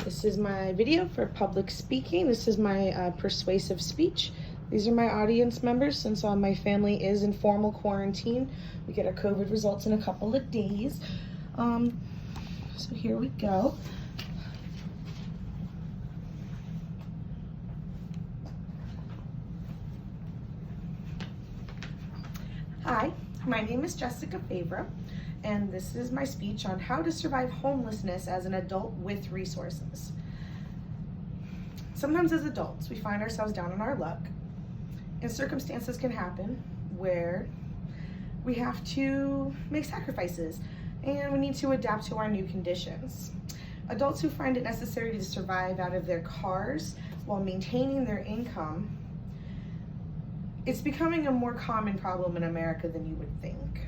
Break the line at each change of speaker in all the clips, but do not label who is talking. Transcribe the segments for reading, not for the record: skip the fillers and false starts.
This is my video for public speaking. This is my persuasive speech. These are my audience members since my family is in formal quarantine. We get our COVID results in a couple of days. So here we go. Hi, my name is Jessica Favreau, and this is my speech on how to survive homelessness as an adult with resources. Sometimes as adults, we find ourselves down on our luck, and circumstances can happen where we have to make sacrifices and we need to adapt to our new conditions. Adults who find it necessary to survive out of their cars while maintaining their income, it's becoming a more common problem in America than you would think.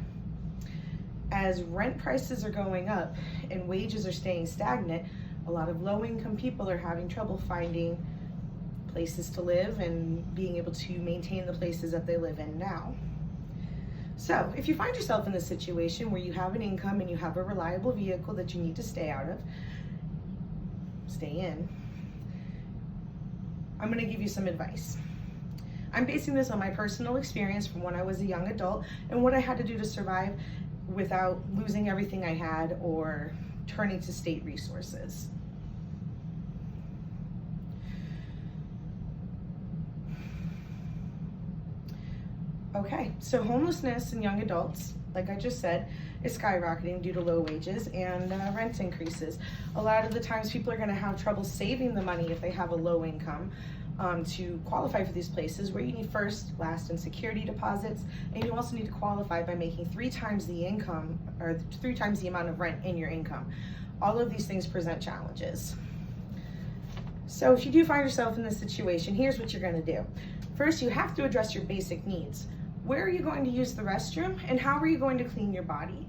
As rent prices are going up and wages are staying stagnant, a lot of low-income people are having trouble finding places to live and being able to maintain the places that they live in now. So if you find yourself in this situation where you have an income and you have a reliable vehicle that you need to stay in, I'm going to give you some advice. I'm basing this on my personal experience from when I was a young adult and what I had to do to survive without losing everything I had or turning to state resources. Okay, so homelessness in young adults, like I just said, is skyrocketing due to low wages and rent increases. A lot of the times people are going to have trouble saving the money if they have a low income to qualify for these places, where you need first, last, and security deposits, and you also need to qualify by making 3 times the income or 3 times the amount of rent in your income. All of these things present challenges. So if you do find yourself in this situation, here's what you're going to do. First, you have to address your basic needs. Where are you going to use the restroom, and how are you going to clean your body?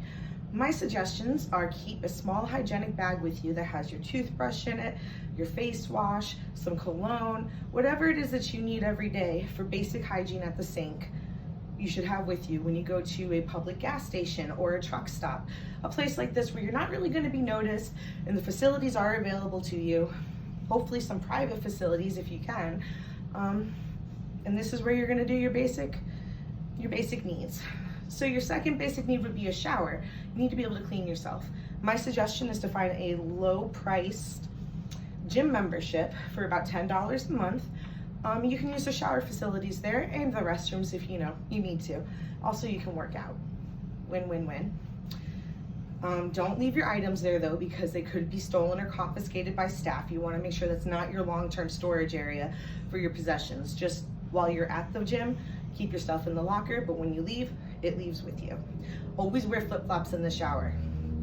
My suggestions are: keep a small hygienic bag with you that has your toothbrush in it, your face wash, some cologne, whatever it is that you need every day for basic hygiene at the sink. You should have with you when you go to a public gas station or a truck stop, a place like this where you're not really going to be noticed and the facilities are available to you, hopefully some private facilities if you can. And this is where you're going to do your basic needs. So your second basic need would be a shower. You need to be able to clean yourself. My suggestion is to find a low-priced gym membership for about $10 a month. You can use the shower facilities there and the restrooms if you need to. Also, you can work out. Win-win-win. Don't leave your items there though, because they could be stolen or confiscated by staff. You want to make sure that's not your long-term storage area for your possessions. Just while you're at the gym, keep your stuff in the locker, but when you leave, it leaves with you. Always wear flip-flops in the shower.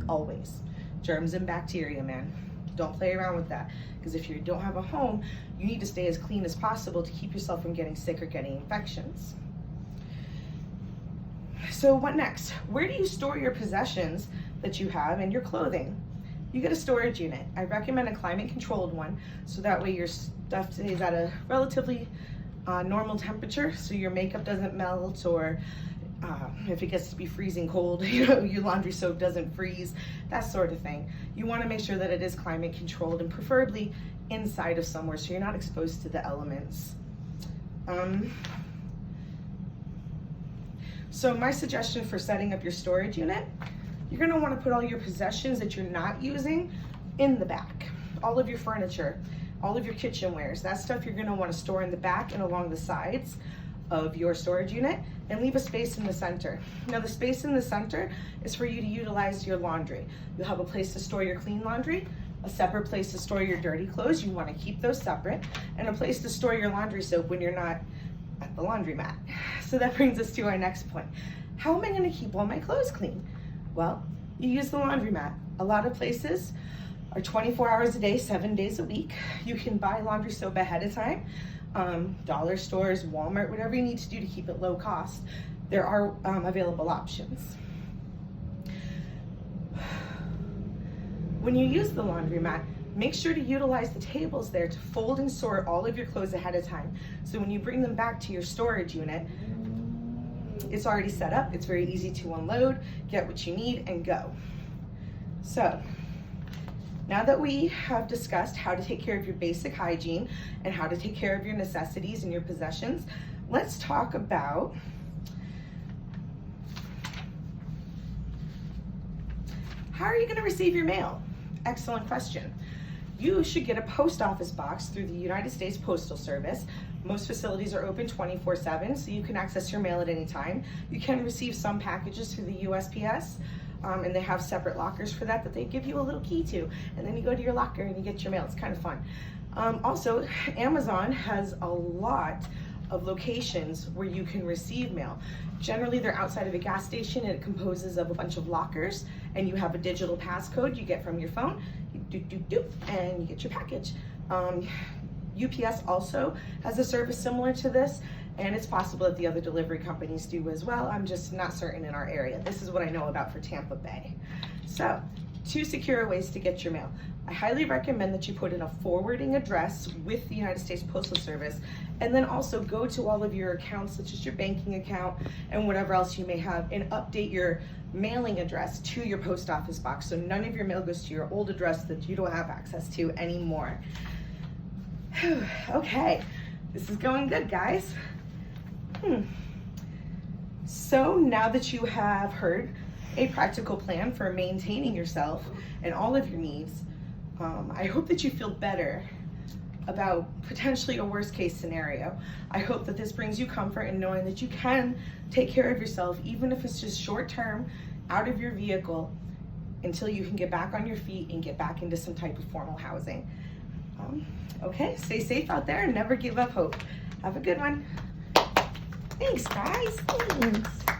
Always. Germs and bacteria, man. Don't play around with that, because if you don't have a home, you need to stay as clean as possible to keep yourself from getting sick or getting infections. So what next? Where do you store your possessions that you have and your clothing? You get a storage unit. I recommend a climate-controlled one, so that way your stuff stays at a relatively normal temperature, so your makeup doesn't melt, or if it gets to be freezing cold, your laundry soap doesn't freeze, that sort of thing. You want to make sure that it is climate controlled and preferably inside of somewhere so you're not exposed to the elements. So my suggestion for setting up your storage unit, you're going to want to put all your possessions that you're not using in the back. All of your furniture, all of your kitchenwares, that stuff you're going to want to store in the back and along the sides of your storage unit, and leave a space in the center. Now the space in the center is for you to utilize your laundry. You'll have a place to store your clean laundry, a separate place to store your dirty clothes, you want to keep those separate, and a place to store your laundry soap when you're not at the laundromat. So that brings us to our next point. How am I going to keep all my clothes clean? Well, you use the laundromat. A lot of places are 24 hours a day, 7 days a week. You can buy laundry soap ahead of time. Dollar stores, Walmart, whatever you need to do to keep it low cost, there are available options. When you use the laundromat, make sure to utilize the tables there to fold and sort all of your clothes ahead of time. So when you bring them back to your storage unit, it's already set up, it's very easy to unload, get what you need, and go. So Now that we have discussed how to take care of your basic hygiene and how to take care of your necessities and your possessions, let's talk about how are you going to receive your mail? Excellent question. You should get a post office box through the United States Postal Service. Most facilities are open 24/7, so you can access your mail at any time. You can receive some packages through the USPS, and they have separate lockers for that they give you a little key to, and then you go to your locker and you get your mail. It's kind of fun. Also, Amazon has a lot of locations where you can receive mail. Generally, they're outside of a gas station, and it composes of a bunch of lockers, and you have a digital passcode you get from your phone. You do, and you get your package. UPS also has a service similar to this, and it's possible that the other delivery companies do as well. I'm just not certain in our area. This is what I know about for Tampa Bay. So, 2 secure ways to get your mail. I highly recommend that you put in a forwarding address with the United States Postal Service, and then also go to all of your accounts, such as your banking account and whatever else you may have, and update your mailing address to your post office box, so none of your mail goes to your old address that you don't have access to anymore. Okay, this is going good, guys. So now that you have heard a practical plan for maintaining yourself and all of your needs, I hope that you feel better about potentially a worst case scenario. I hope that this brings you comfort in knowing that you can take care of yourself, even if it's just short term, out of your vehicle, until you can get back on your feet and get back into some type of formal housing. Okay, stay safe out there and never give up hope. Have a good one. Thanks, guys. Thanks.